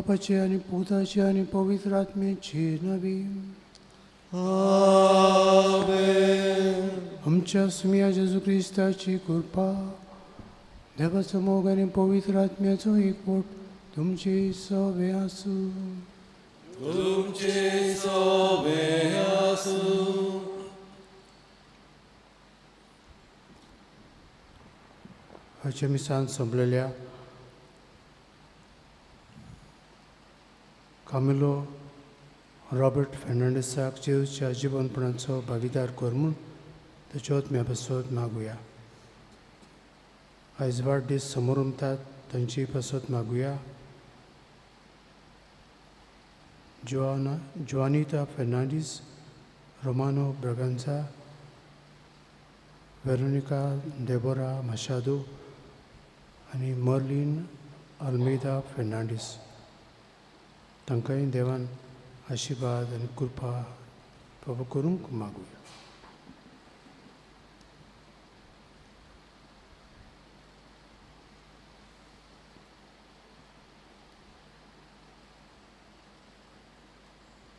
बापाचे आणि पुताचे आणि पवित्र आत्म्याचे नवी आमच्या सुमिया जेजू ख्रिस्ताची कृपा देवाचं मोग आणि पवित्र आत्म्याचो एकवट तुमचे सवे आसू. हाचे मिसान संपलेल्या कामिलो रॉबर्ट फेर्नांडिसाक जेजूच्या जिवनपणाचो भागीदार कर म्हूण ताच्योत मेबसत मागुया. आयज वाडदीस समोर उमतात तांची बसत मागुया. जुआनिता फेर्नांडीस, रोमानो ब्रागांझा, वेरोनिका डेबोरा मशादो आनी मर्लिन अल्मेदा फेर्नांडीस तांकांय देवान आशिर्वाद आनी कृपा बाबा करूंक मागुया.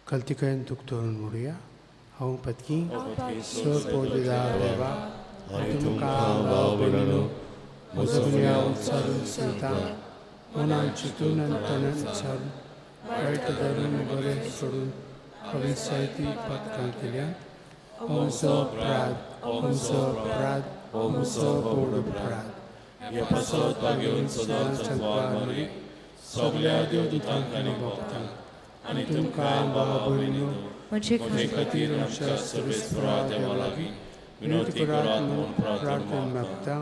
Kaltikayan tuktoron muria, haung patki, so podida deva, atum ka bao benino, musunya utsarun sita, unan chitunan tanan char, right darun gore sodun, kavin saiti pat kalkilian, om so prad, om so podu prad. Ya pasot pagyun sodan chantwari, soglia deodutank ani bhaktan. आणि तुमकां बाबुलीनो म्हणजे खातीर आमच्या सर्वेस्परा देवा लागीं विनंती करात म्हणून प्रार्थना मागता.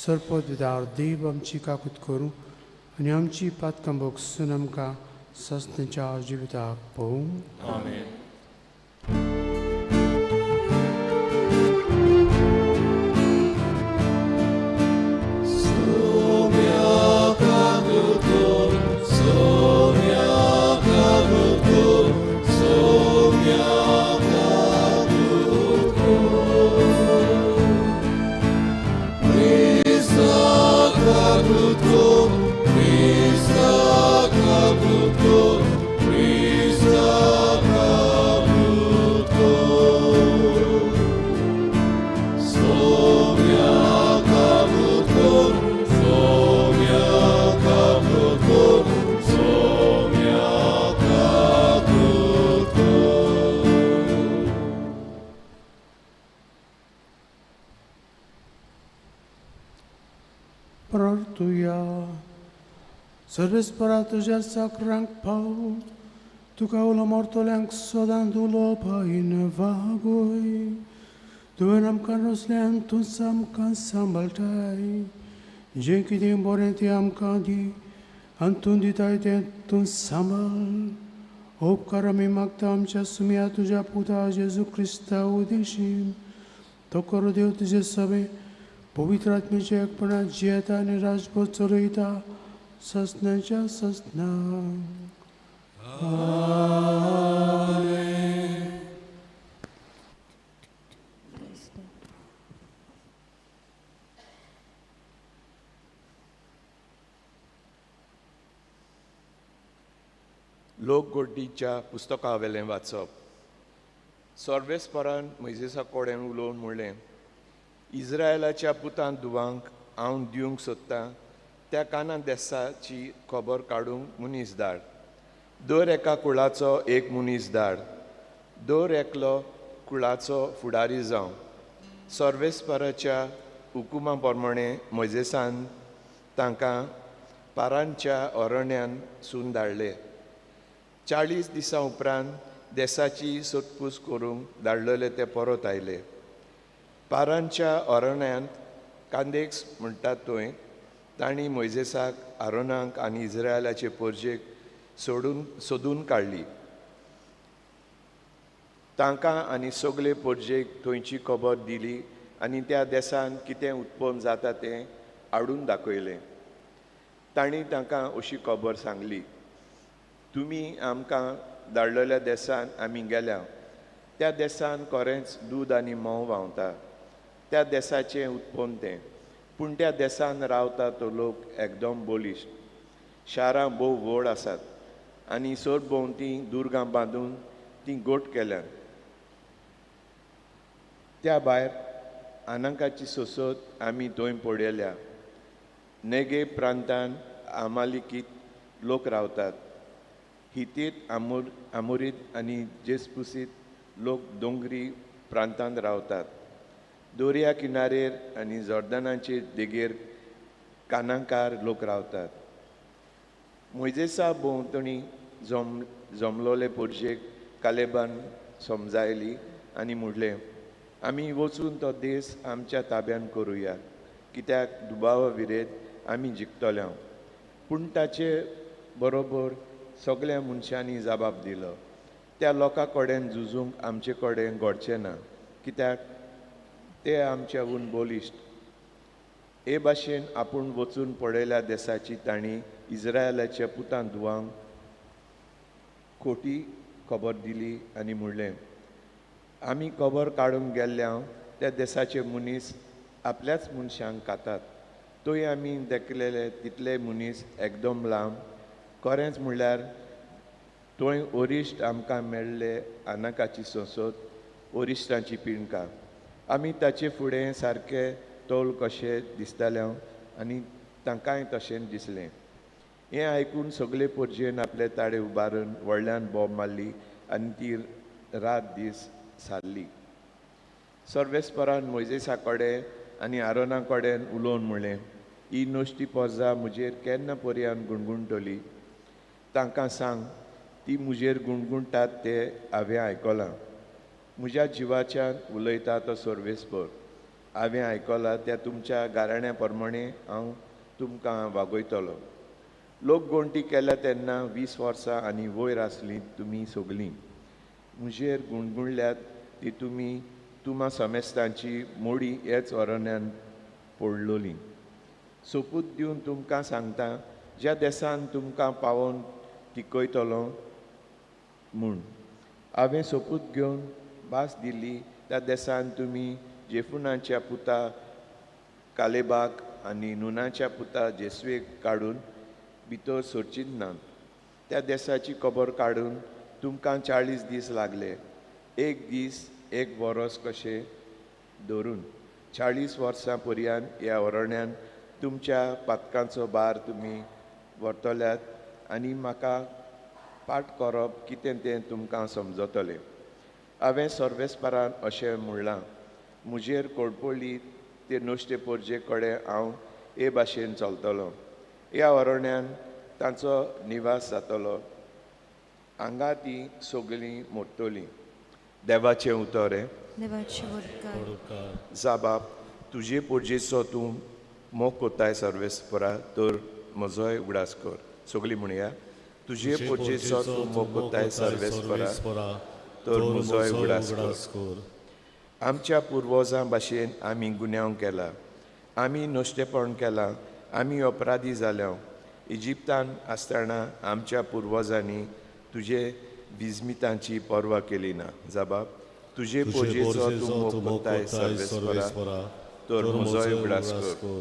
सरपद विदार देव आमची काकूत करूं आनी आमची पातकां भोगसून आमकां सस्तेच्या जिविताक पळोवंक. आमेन. सर्वेस्परा तुझ्या साकरांक पाव तुका उलो मोरतोल्यांक सोदां दुलो पायन वागोय. तुवें आमकां नसल्यान तूं आमकां सांबाळटाय. जें कितें बरें तें आमकां दी आनी तूं दिताय तें तूं सांबाळ. उपकार आमी मागता आमच्या सुमिया तुज्या पुता जेजू क्रिस्ता उदेशीन. तो करो देव तुजे सवे पवित्र आत्म्याच्या एकपणात जियेता आनी राजभोग चलयता ससनाच्या ससना. लोकगोड्डीच्या पुस्तका वेलें वाचप. सर्वेस्परान मोइजेसा कोडें उलोवन म्हणलें, इस्रायलाच्या पुतांत दुवांक हांव दिवंक सोदतां त्या काना देसाची खबर काडूंक मनीस धाड. दर एका कुळाचो एक मनीस धाड. दर एकलो कुळाचो फुडारी जावं. सर्वेस्पराच्या हुकुमा प्रमाणें मोइजेसान तांकां पारांच्या अरण्यान सून धाडले. 40 दिसां उपरांत देसाची सोदपूस करूंक धाडलेले ते परत आयले. पारांच्या अरण्यांत कांदेक्स म्हणटात थंय तांणी मोइजेसाक, आरोनाक आनी इस्रायलाचे पोरजेक सोदून काडली. तांकां आनी सगळे पोरजेक थंयची खबर दिली आनी त्या देसान कितें उत्पन्न जाता तें हाडून दाखयलें. तांणी तांकां अशी खबर सांगली, तुमी आमकां धाडलेल्या देसान आमी गेल्या. त्या देसान खरेंच दूद आनी म्होंव व्हांवता. त्या देसाचें उत्पन्न तें. पूण त्या देसान रावता तो लोक एकदम बोलिश्ट. शारां भोव व्हड आसात आनी सरभोंवती दुर्गां बांदून तीं गोट केल्यात. त्या भायर आनाकाची सोसत आमी थंय पडयल्या. नेगे प्रांतान आमालिकीत लोक रावतात. हितीत, आमोरीत आनी जेस्पुसीत लोक दोंगरी प्रांतांत रावतात. दर्या किनारेर आनी जॉर्दानाचे देगेर कानाकार लोक रावतात. मोइजेसा भोंवतणी जमलोले पोरजेक कालेबान समजायली आनी म्हणलें, आमी वचून तो देस आमच्या ताब्यान करुया, कित्याक दुबावा विरेद आमी जिखतल्या. पूण ताचे बरोबर सगळ्या मनशांनी जबाब दिलो, त्या लोकां कडेन झुजूंक आमचे कडेन घडचें ना, कित्याक ते आमच्याहून बोलिश्ट. हे भाशेन आपूण वचून पडयल्या देसाची तांणी इस्रायलाच्या पुतां धुवांक खोटी खबर दिली आनी म्हणलें, आमी खबर काडूंक गेल्ल्या त्या देसाचे मनीस आपल्याच मनशांक खातात. थंय आमी देखलेले तितले मनीस एकदम लांब. खरेंच म्हणल्यार थंय ओरिश्ट आमकां मेळ्ळे आनाकाची सोसत ओरिश्टांची पिणकां. आमी ताचे फुडें सारके तोल कशें दिसताले आनी तांकांय तशें दिसलें. हें आयकून सगळे पोरजेन आपले ताळे उबारून व्हडल्यान बोब मारली आनी ती रात दीस सारली. सर्वेस्परान मोइजेसा कडेन आनी आरोना कडेन उलोवन म्हणलें, ही नोश्ती पोरजां म्हजेर केन्ना पर्यान गुणगुणटली? तांकां सांग, ती म्हजेर गुणगुणटात तें हांवें आयकलां. म्हज्या जिवाच्यान उलयता तो सर्वेस्पर. हांवें आयकलां त्या तुमच्या गाराण्या प्रमाणें हांव तुमकां वागयतलो. लोक गोंटी केल्या तेन्ना 20 वर्सां आनी वयर आसलीं तुमी सगलीं. म्हजेर गुणगुणल्यात ती तुमी तुमा समेस्तांची मोडी हेच अरण्यान पडलोलीं. सोपूत दिवन तुमकां सांगता, ज्या देसान तुमकां पावोवन तिकयतलो म्हूण. हांवें सोपूत घेवन भास दिल्ली त्या देसान तुमी जेफुनाच्या पुता कालेबाक आनी नुनाच्या पुता जेसवेक काडून भितर सरचीत नात. त्या देसाची खबर काडून तुमकां 40 दीस लागले. एक दीस एक वरस कशें धरून 40 वर्सां पर्यान ह्या अरण्यान तुमच्या पातकांचो भार तुमी व्हरतल्यात आनी म्हाका पाठ करप कितें तें तुमकां समजतलें. हांवें सर्वेस्परान अशें म्हणलां, म्हजेर कोडपडली ते नोश्ते पोरजे कडेन हांव हे भाशेन चलतलों. ह्या अरण्यान तांचो निवास जातलो. हांगा तीं सगळीं मोडटलीं. देवाचें उतर. देवाचे वडकार. जाबाब, तुजे पोरजेचो तूं मोग कोताय सर्वेस्परा, तर म्हजोय उगडास कर. सगळीं म्हणया, तुजे पोरजेचो तूं मोग कोताय सर्वेस्परा, तर म्हजोय उगडास कर. आमच्या पुर्वजां भाशेन आमी गुन्यांव केला. आमी नोश्टेपण केलां. आमी अपराधी जाल्या. इजिप्तान आसतना आमच्या पुर्वजांनी तुजे विजमितांची पर्वा केली ना. जाबाब, तुजे पोरजेचो तूं मोग कोताय सर्वेस्परा, तर म्हजोय उगडास कर.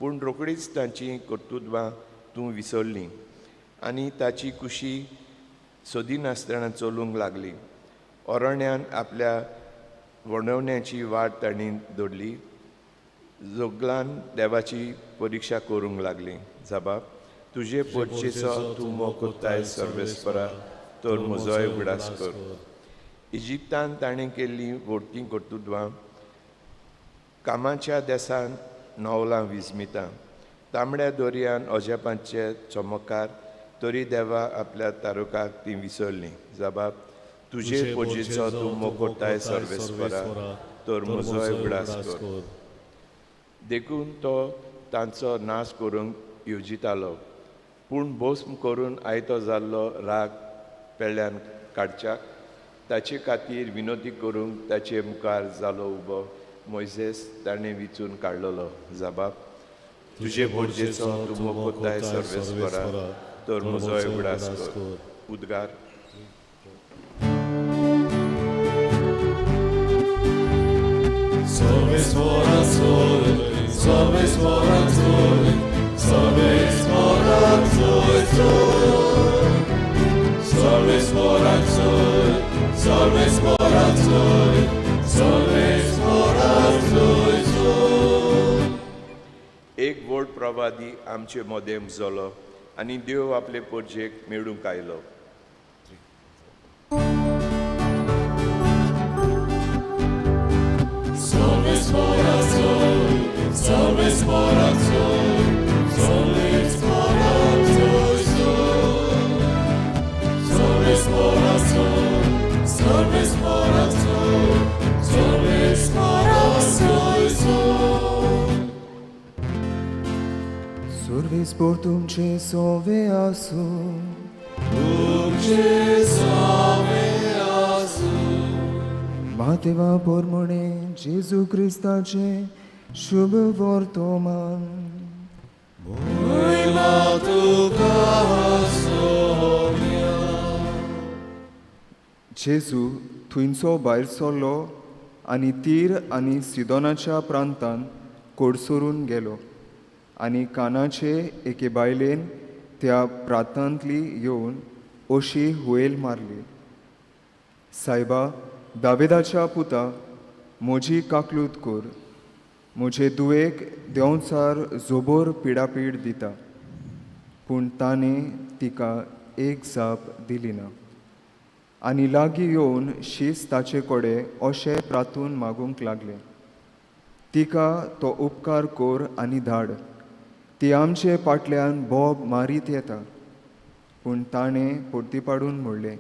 पूण रोखडीच तांची कर्तुत्वां तूं विसरलीं आनी ताची कुशी सोदिनासतना चलूंक लागली. अरण्यान आपल्या वणवण्याची वाट तांणी दवरली. जोगलान देवाची परिक्षा करूंक लागली. जाबाब, तुजे पोरजेचो तूं मोग कोताय सर्वेस्परा, तर म्हजोय उगडास कर. इजिप्तान ताणें केल्लीं व्हडटीं कर्तुत्वां कामाच्या देसान नवलां विजमितां. तांबड्या दर्यान अजापांचे चमत्कार तरी देवा आपल्या तारुकाक ती विसरली. जबाब तुझे पोरजेचो तूं मोकोताय सर्वेस्परा, तर म्हजोय उगडास कर. देखून तो तांचो नाश करूंक येवजितालो, पूण भस्म करून आयतो जाल्लो राग पेळ्यान काडच्याक ताचे खातीर विनोदी करूंक ताचे मुखार जालो उबो मोइसेस ताणें विचून काडलेलो. जबाब तुझे पोरजेचो तूं मोकोताय सर्वेस्परा, तर म्हजोय उगडास कर. उद्गार Salves morazzoli, salves morazzoli, salves morazzoli, salves morazzoli, salves morazzoli, salves morazzoli. एक व्हड प्रवादी आमचे मोदेम जालो आनी देव आपले पोरजेक मेळूंक आयलो. Salves morazzoli, salves morazzoli, salves morazzoli, salves morazzoli, salves morazzoli, salves morazzoli. Survis portum ce soveasu, Mateva pormone Jesu Christace शुभ वर्तमान. जेजू थंयचो भायर सरलो आनी तीर आनी सिदोनाच्या प्रांतान कोडसरून गेलो आनी कानाचे एके बायलेन त्या प्रांतांतली येवन अशी हुयेल मारली. सायबा दाविदाच्या पुता, म्हजी काकलूत कर. म्हजे दुयेक देंवचार जोबोर पिडापीड दिता. पूण ताणें तिका एक जाप दिली ना. आनी लागीं येवन शीस ताचे कडेन अशें प्रातून मागूंक लागलें, तिका तो उपकार कर आनी धाड. ती आमचे फाटल्यान बोब मारीत येता. पूण ताणें परतीपाडून म्हणलें,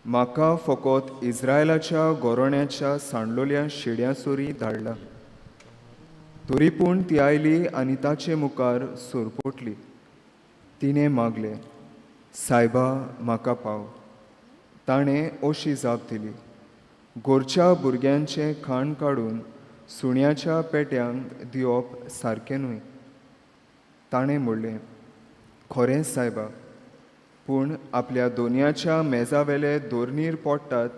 म्हाका फकत इस्रायलाच्या गोरोण्याच्या सांडलोल्या शेड्यासोरी धाडला. तरी पूण ती आयली आनी ताचे मुखार सोरपोटली. तिणें मागलें, सायबा म्हाका पाव. ताणें अशी जाप दिली, गोरच्या भुरग्यांचें खाण काडून सुण्याच्या पेट्यांक दिवप सारकें न्हय. ताणें म्हणलें, खरेंच सायबा, पूण आपल्या दोनयाच्या मेजावेले दोरनीर पडटात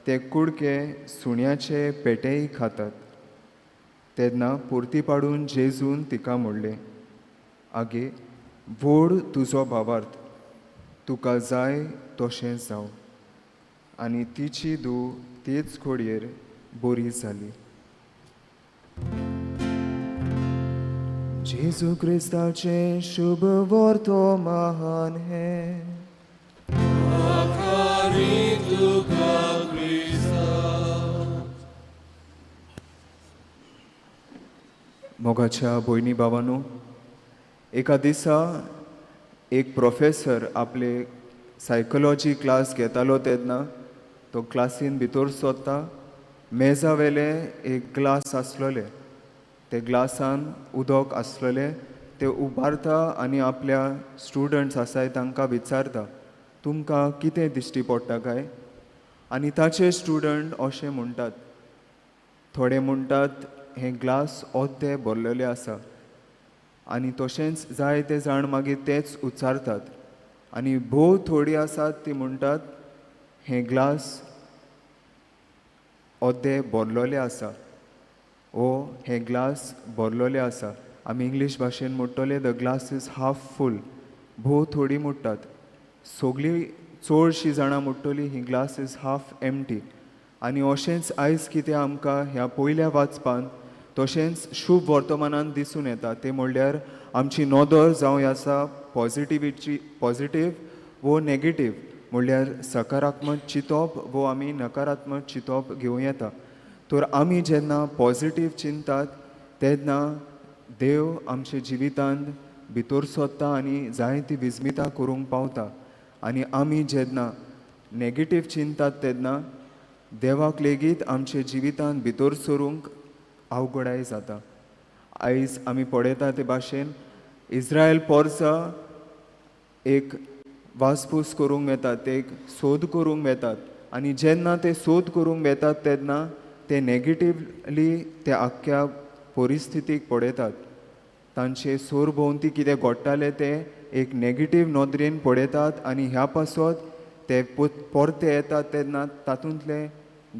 ते कुडके सुण्याचे पेटेय खातात. तेन्ना परतीपाडून जेजून तिका म्हणलें, आगे व्हड तुजो भावार्थ, तुका जाय तशें जावं. आनी तिची धूव तेच घडयेर बरी जाली. जेजू क्रिस्ताचे शुभ वर्तमान हे मोगाच्या भयणी भावांनो, एका दिसा एक प्रोफेसर आपले सायकोलॉजी क्लास घेतालो तेन्ना तो क्लासीन भितर सोदता. मेजावेले एक ग्लास आसलोले. ते ग्लासान उदक आसलेलें. ते उबारता आनी आपल्या स्टुडंट्स आसाय तांकां विचारता, तुमकां कितें दिश्टी पडटा काय? आनी ताचे स्टुडंट अशें म्हणटात. थोडे म्हणटात हें ग्लास अर्दे भरलेलें आसा. आनी तशेंच जाय ते जाण मागीर तेच उच्चारतात. आनी भोव थोडीं आसात ती म्हणटात हें ग्लास अर्दे भरलेलें आसा, ओ हें ग्लास भरलेलें आसा. आमी इंग्लीश भाशेन म्हणटले द ग्लास इज हाफ फूल. भोव थोडीं म्हणटात. सगळीं चडशीं जाणां म्हणटलीं ही ग्लास इज हाफ एम्प्टी. आनी अशेंच आयज कितें आमकां ह्या पयल्या वाचपान तशेंच शुभ वर्तमानान दिसून येता तें म्हणल्यार आमची नदर जावं आसा पॉजिटीव वो नेगेटीव, म्हणल्यार सकारात्मक चिंतप वो आमी नकारात्मक चिंतप घेवं येता. तर आमी जेन्ना पॉजिटीव चिंतात तेन्ना देव आमच्या जिवितांत भितर सोदता आनी जायती विस्मितां करूंक पावता. आनी आमी जेन्ना नेगेटीव चिंतात तेन्ना देवाक लेगीत आमचे जिवितांत भितर सरूंक अवघडाय जाता. आयज आमी पळयता ते भाशेन इस्रायल पोरसां एक वासपूस करूंक येतात, ते एक सोद करूंक येतात. आनी जेन्ना ते सोद करूंक येतात तेन्ना ते नेगेटिवली ते आख्ख्या परिस्थितीक पळयतात. तांचे सोर भोंवती कितें घडटालें ते एक नेगेटीव नोदरेन पळयतात आनी ह्या पासत ते परते येतात तेन्ना तातूंतले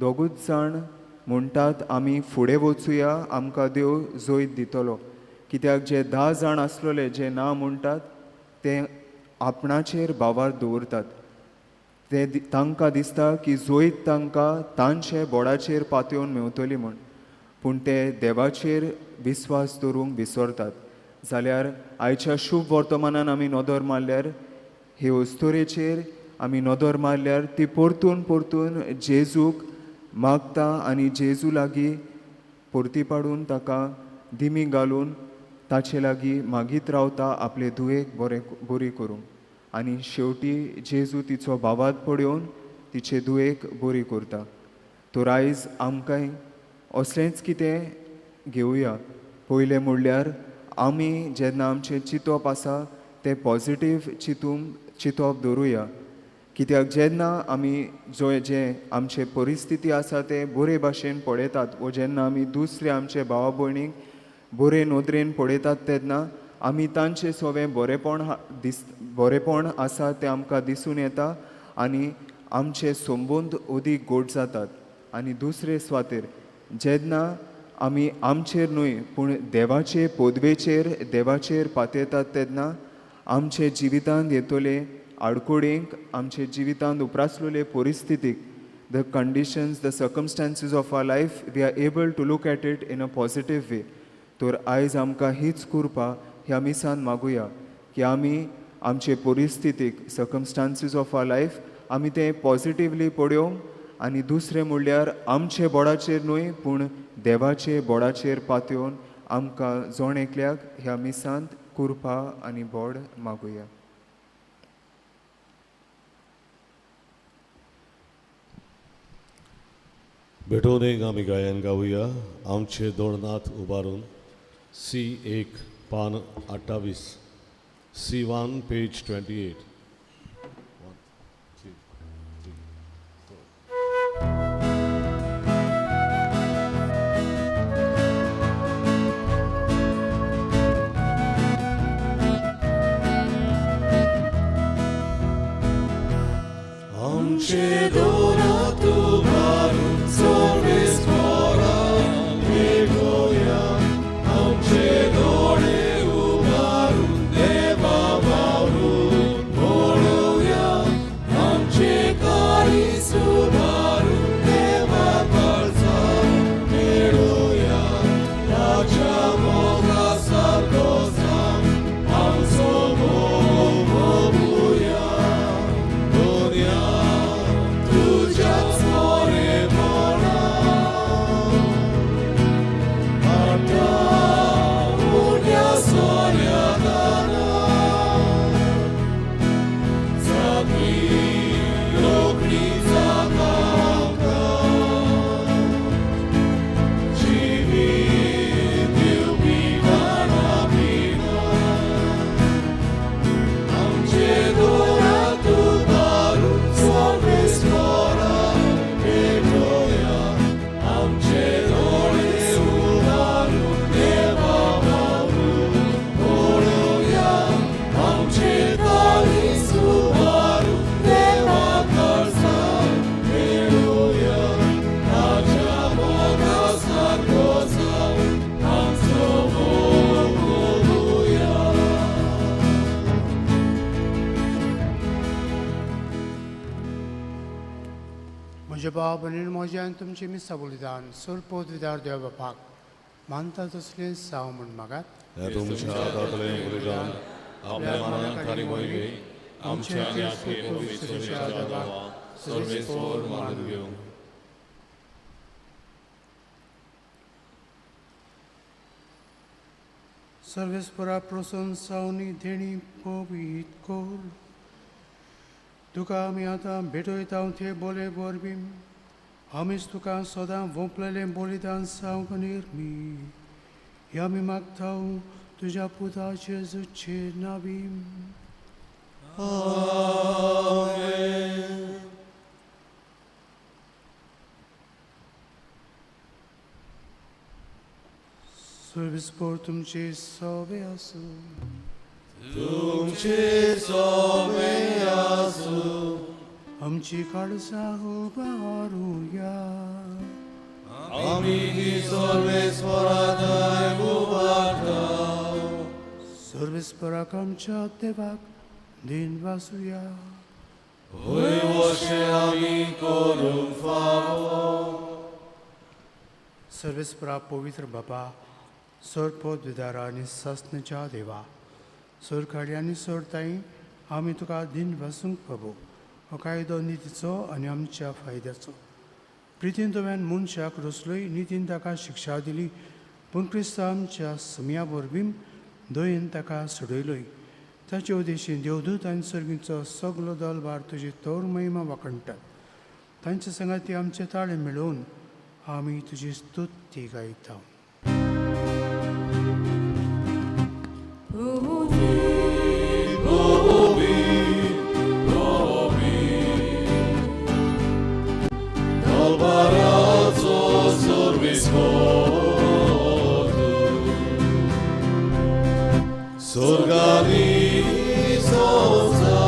दोगूच जाण म्हणटात आमी फुडें वचुया, आमकां देव जोयत दितलो. कित्याक जे 10 जाण आसलेले जे ना म्हणटात ते आपणाचेर भावार दवरतात. ते तांकां दिसता की जोयत तांकां तांचे बोडाचेर पातयेवन मेवतली म्हूण, पूण ते देवाचेर विस्वास दवरूंक विसरतात. जाल्यार आयच्या शुभ वर्तमानान आमी नदर मारल्यार हे वस्तुरेचेर आमी नदर मारल्यार ती परतून परतून जेजूक मागता आनी जेजू लागीं परती पाडून ताका दिमी घालून ताचे लागीं मागीत रावता आपले दुयेक बरी करूंक. आनी शेवटी जेजू तिचो भावात पडून तिचे दुयेक बरी करता. तर आयज आमकांय असलेंच कितें घेवया. पयलें म्हणल्यार आमी जेन्ना आमचें चिंतप आसा तें पॉजिटीव चिंतप दवरुया. कित्याक जेन्ना आमी जे आमचे परिस्थिती आसा ते बरे भाशेन पळयतात व जेन्ना आमी दुसरे आमचे भावा भयणीक बरे नदरेन पळयतात तेन्ना आमी तांचे सगळें बरेपण आसा तें आमकां दिसून येता आनी आमचे संबंद अदीक गोड जातात. आनी दुसरे सुवातेर जेन्ना आमी आमचेर न्हय पूण देवाचे पोदवेचेर देवाचेर पातयतात तेन्ना आमचे जिवितांत येतले आडकोडींक, आमचे जिवितांत उप्रासलेले परिस्थितीक, the conditions, the circumstances of our life, we are able to look at it in a positive way. तर आयज आमकां हीच कृपा ह्या मिसान मागुया की आमी आमचे परिस्थितीक सर्कमस्टांसीस ऑफ आवर लायफ आमी ते पॉजिटिवली पळोवंक आनी दुसरें म्हणल्यार आमचे बोडाचेर न्हय पूण देवाचे बोडाचेर पातयेवन आमकां जोण एकल्याक ह्या मिसांत कृपा आनी बोड मागुया. भेटून एक आमी गायन गावुया. आमचे दोळनाथ उबारून C1 पान 28, C1 पेज 28. आमचे दोळनाथ उबारून सर्वेस्पराक भेटोया. आमचे दोळे उबारून देवा वावरून पळोवया. आमचे काळीज उबारून देवा काळजाक मेळोया. ताच्या मोगा सारको जावन आमचो मोग भोगुया. दोरया तुज्याच बरेपणान आतां उड्या सोऱ्या दानां सगळीं रोखडीं जाता आमकां. जिवीत दिवपी गाणां बिनां आमचे दोळांत उबारून सर्वेस्पराक भेटोया. आमचे दोळे उबारून देवा वावरून पळोवया. आमचे काळीज उबारून देवा काळजाक मेळोया. ताच्या मोगा सारको जावन आमचो मोग भोगुया. म्हजे भाव भयणीन म्हजें आनी तुमचें मिसा बलिदान सरपोत विदार देव बापाक मानता तसलें साव म्हूण मागात. हे तुमच्या हातांतलें बलिदान आपल्या मनांत आनी वयले आमच्या आत्मेक पवित्रशा देवाक सर्वेस्पर मानून घेवंक. सर्वेस्परा प्रशंसावनी देणी पवित कोर तुका आमी आतां भेटयता ते बोले वरवीं आमीच तुका सदां वोंपलेलें बलिदान जावंक निर्मी हे आमी मागता तुज्या पुता जेजूचे नांवीं. सर्वेस्पर तुमचे सवे आसूं. तुमचे सोबे आसूं. आमची काळजां उबारूया. आमी सर्वेस्पराताय उबारता. सर्वेस्पराक आमच्या देवाक दिन वासुया. वयवशे आमी करूंक फावो. सर्वेस्परा पवित्र बाबा सरपद विदारा आनी सस्नच्या देवा सरकाडी आनी सरताई आमी तुका दिन वासूंक पावो हो कायदो नितीचो आनी आमच्या फायद्याचो. प्रितीन तुवें मनशाक रचलोय नितीन ताका शिक्षा दिली पूण क्रिस्त आमच्या समिया वरवीं दयेन ताका सोडयलोय. ताचे उद्देशीन देवदूत आनी सर्गीचो सगलो दलबार तुजी तोर महिमा वाखणटात. तांचे संगाती आमचे ताळे मेळोवन आमी तुजी स्तुती गायता. Dalbaraco sorvisvodu. Sorgani soza,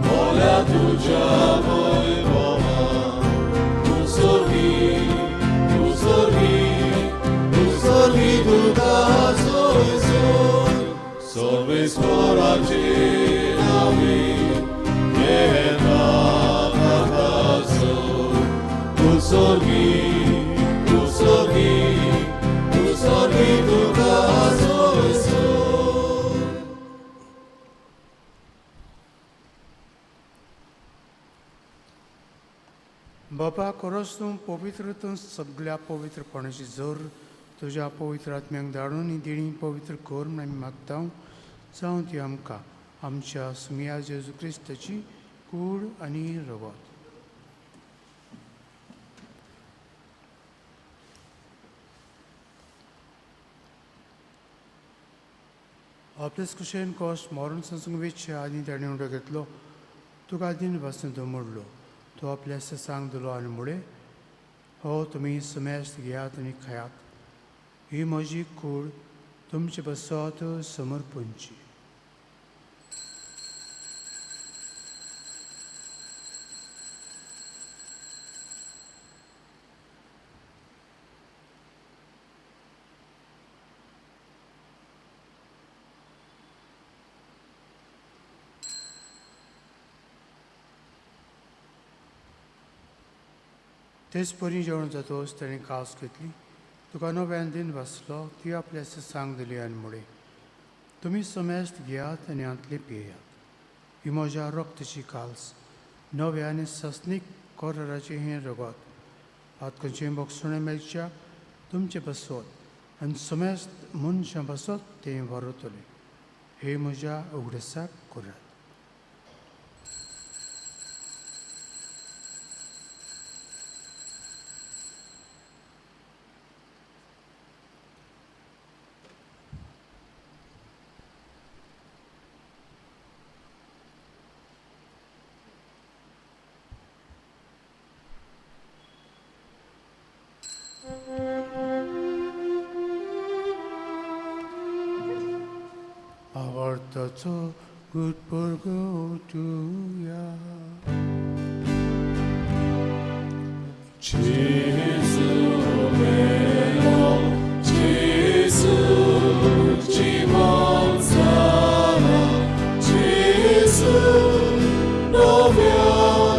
volia tuja vojvova. Tu sorgi tuka soizon. Sorvisvoraci navi, jehena takaso. Tu sorgi tuka soizon. बाबा खरोच तूं पवित्र तूं सगळ्या पवित्रपणाची जोर तुज्या पवित्र आत्म्याक धाडून ही देणी पवित्र कर म्हूण आमी मागता. जावं ती आमकां आमच्या सुमिया जेजू क्रिस्ताची कूड आनी रगत. आपलेच कुशेन कोश्ट मरण संसंग वेच्चे आनी ताणें उडो घेतलो तुका दिन वासून तो मोडलो. तो आपल्या सांग दिलो आनी मुळे हो तुमी समेस्त घेयात आनी खायात. ही म्हजी कूड तुमचे बसत समर्पणची. तेच परी जेवण जातोच ताणें कास घेतली तुका नव्यान दिन वाचलो ती आपल्या सांग दिली आनी मुळे तुमी समेस्त घेयात आनी आंतले पियेयात. ही म्हज्या रक्ताची काल्स नव्या आनी सस्नीक कोराराचें हें रगत आत खंयचें बोगसणें मेळच्या तुमचे बसत आनी समेस्त मनशां बसत तें व्हरतलें. हे म्हज्या उगडसाक करात. Avartato good burgo to ya. Gesù mio, Gesù ci manzana, Gesù dove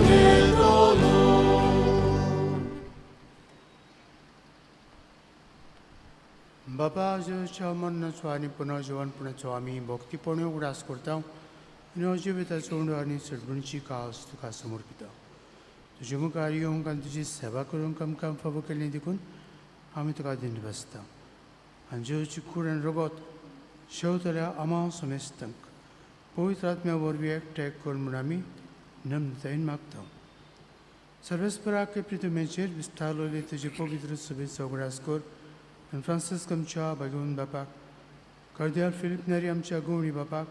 ne बाबा जेच्या मरणाचो आनी पुनर्जीवनपणाचो आमी भक्तीपणे उगडास करता आनी अजिविताचो उंडो आनी सडबणची कास तुका समर्पिता. तुजे मुखार येवंक आनी तुजी सेवा करूंक आमकां फावो केल्लें देखून आमी तुका दिन बसता. आनी जेवची कूड आनी रगत शेवतल्या आमा समेस्तंक पवित्र आत्म्या वरवीं एकठांय करून म्हूण आमी नम्रतायेन मागता. सर्वेस्पराके प्रितुमेचेर विस्तारलोले तुजे पवित्र सभेचो उगडास कर आनी फ्रांसिस्क आमच्या भाग्यवन बापाक, कार्दियाल फिलीप नेरी आमच्या गवळी बापाक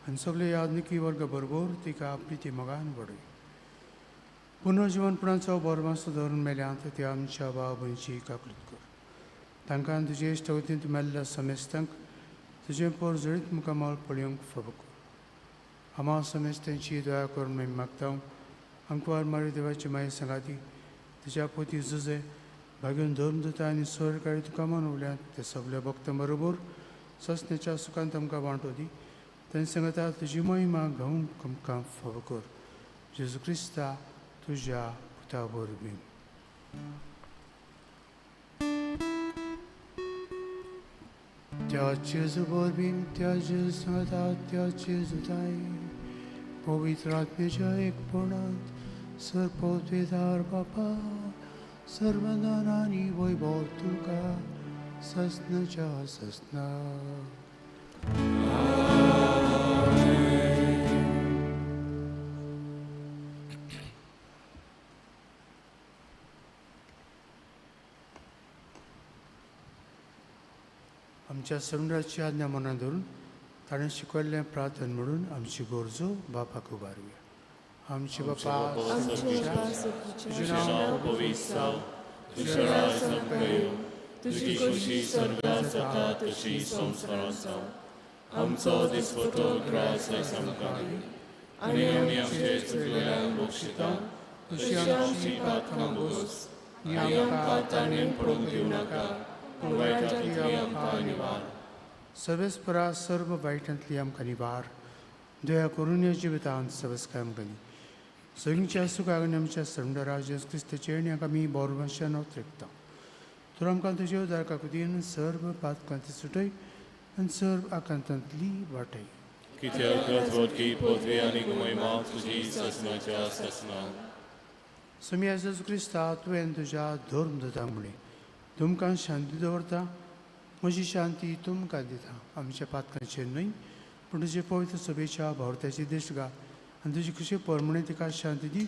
आनी सगळे यादनिकी वर्ग बरोबर तिका प्रिती मोगान वडय. पुनर्जीवनपणाचो बरमासो धरून मेल्यांत ते आमच्या भाव भयणीची काकूत कर. तांकां तुजे इश्ट वतीन तूं मेल्ल्या समेस्तांक तुजें पोर जळीत मुखामळ पळयोवंक फावो कर. आमा समेस्तांची दया करून आमी मागता. अंकवार मारी देवाची माय सांगाती तुज्या पोती झुजे भाग्यवन धरून दिता आनी स्वर्गाळी तुका मानवल्यात ते सगळ्या भक्तां बरोबर ससण्याच्या सुखांत आमकां वांटो दी. तांचे सांगता तुजी महिमा गावूंक आमकां फावो कर. जेजू क्रिस्ता तुज्या पुता वरवीं. त्या जेजू वरवीं त्या जेजू सांगता त्या जेजूताय पवित्र आत्म्याच्या एकपणांत सर्पोद्वेदार बापा सर्वदान आनी वैभव तुका ससनाच्या ससना. आमच्या समुद्राची आज्ञा मनात धरून ताणें शिकयल्लें प्रार्थन म्हणून आमची गरजो बापाक उबारुया. आमचे बापा तुजें नांव पवित्र जावं, तुजें राज संपय येवं, तुजी खुशी स्वर्गांत जाता तशी संवसारांत जावं. आमचो दिसपटो ग्रास आयज आमकां दी आनी आमी आमचे चुकलेल्यांक बक्षिता तशी आमची पातकां बोस आनी आमकां ताणेन पडोवंक दिवं नाका पूण वायटांतली आमकां निवार. सर्वेस्परा सर्व वायटांतली आमकां निवार. दया करून ह्या जिवितांत सवस्काय आमकां दी. सगळींच्या सुखाक आनी आमच्या समुद्रा जेजू क्रिस्ताचे आनीक आमी बोरमाश्यान रेखता. तर आमकां तुजे उदार काकुतीन सर्व पातकांती सुटय आनी सर्व आकांतांतली वाटय. कित्याक रजवटकी पृथ्वी आनी महिमा तुजी ससनाच्या ससना. समी जेजू क्रिस्ता तुवें तुज्या धर्मदूतांक म्हणलें तुमकां शांती दवरता, म्हजी शांती तुमकां दिता. आमच्या पातकांचेर न्हय पूण तुजे पवित्र सभेच्या भोवत्याची दिश्ट घाल आनी तुजी खुशी परमणे तिका शांती दी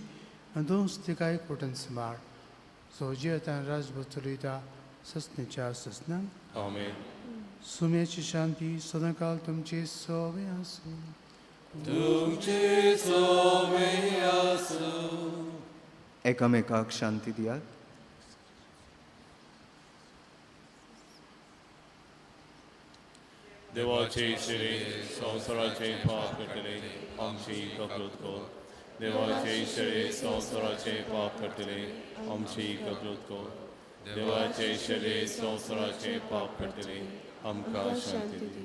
आनी दोस तिका एक पोटन सांबाळ. सो जे आतां राजभर चलयता ससनेच्या ससनांक. आमेन. सुम्याची शांती सदांकाल तुमचे सवे आसूं. तुमचे सवे आसूं. एकामेकाक शांती दियात. देवाचे शिरे संवसाराचे पाप कटले आमची ककलूत कर. देवाचे शिरे संवसाराचे पाप कटले आमची ककलूत कर. देवाचे शिरे संवसाराचे पाप कटले आमकां शांती दी.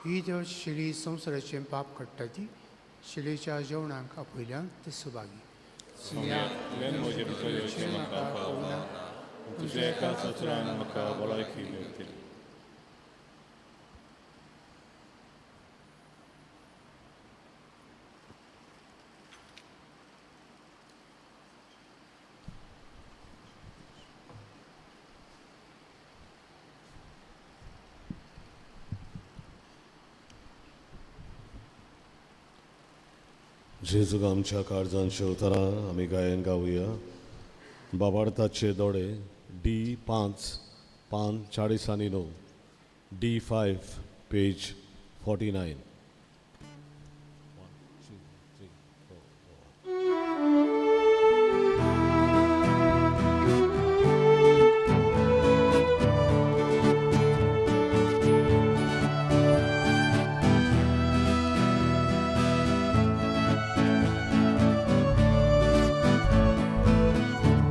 ही देवाची शिडी संवसाराचें पाप काडटा ती शिडेच्या जेवणाक आपयल्यांत ते सुभागी. म्हजे भितर म्हाका पावना तुज्या एका सत्रान म्हाका भलायकी मेळटली. जेजूक आमच्या काळजांत शेवतना आमी गायन गावया. बाबार्थाचे दोडे D5 40 आनी 9, D5 page 49.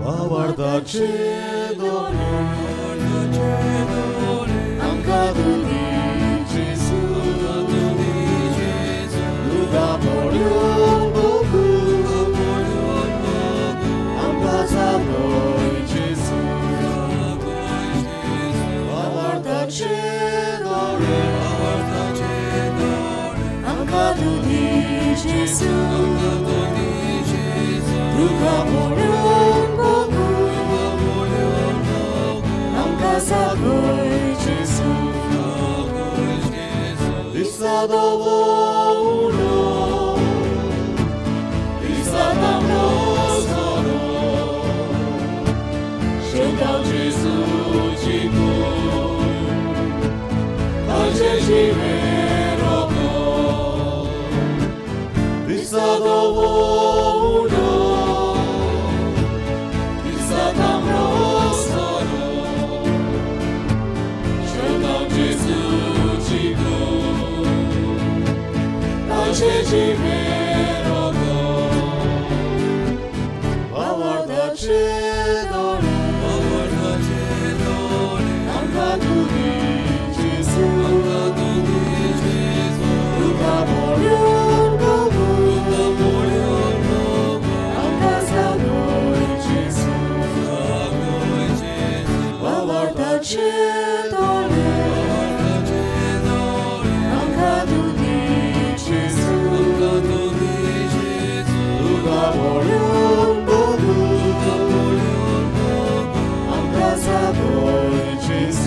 Babardache dole, amka duli Jesu, luga polyon bogu, amka zabloi Jesu, 모르는 복음 남가 사고의 예수 비싸도 보우려 비싸담로 서로 신당 지수 지구 다시 외롭고 비싸도 보우려 비싸담로 서로 신당 지수 지구 다시 외롭고 와와다 제도래 남가 두니 지수 누가 보려는 복음 남가 사고의 지수 와와다 제도래 남가 두니 지수 누가 보려는 복음 남가 사고의 지수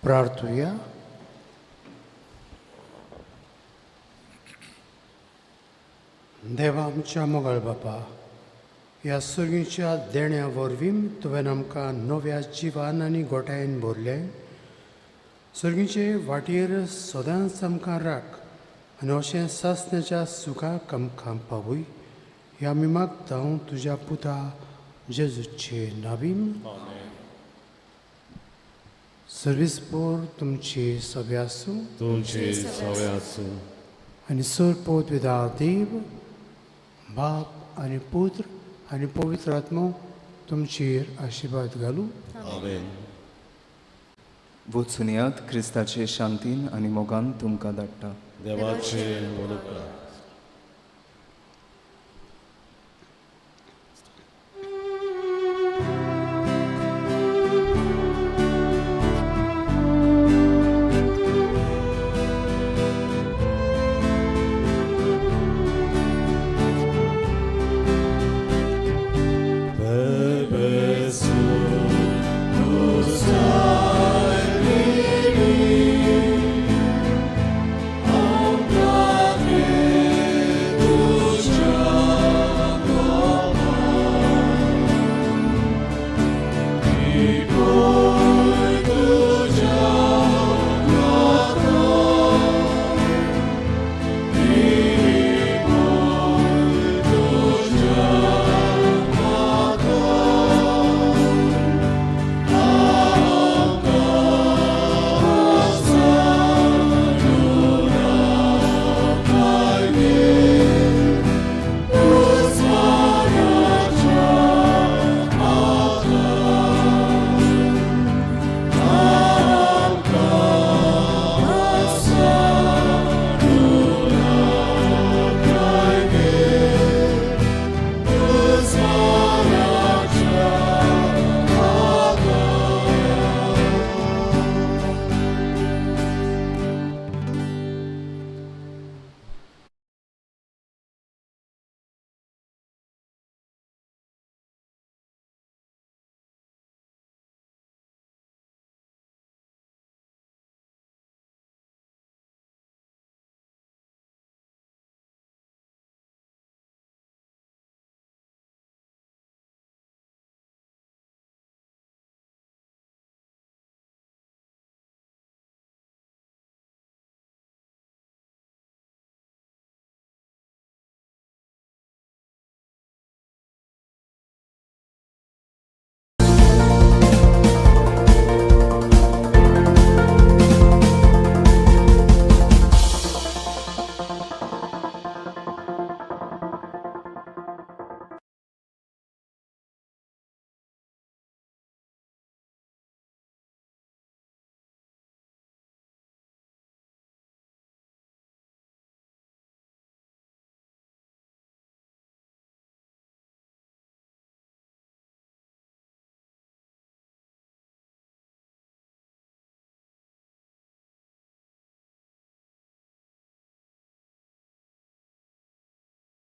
प्रार्थूया. देवा आमच्या मोगाळ बापा, ह्या सर्गीच्या देण्या वरवीं तुवें आमकां नव्या जिवान आनी गोठायेन भरलें. सर्गीचे वाटेर सदांच आमकां राख आनी अशें सासण्याच्या सुखाक आमकां पावय. ह्या आमी मागता तुज्या पुता जेजूचे नांवीन. सर्विसपोर तुमची सभा आसूं तुमचे सवय आसूं आनी सरपोत विदा देव बाप आनी पुत्र आनी पवित्र आत्मो तुमचेर आशिर्वाद घालूं. आमेन. वचून यात क्रिस्ताचे शांतीन आनी मोगान तुमकां धाडटा. देवाचे वरदान.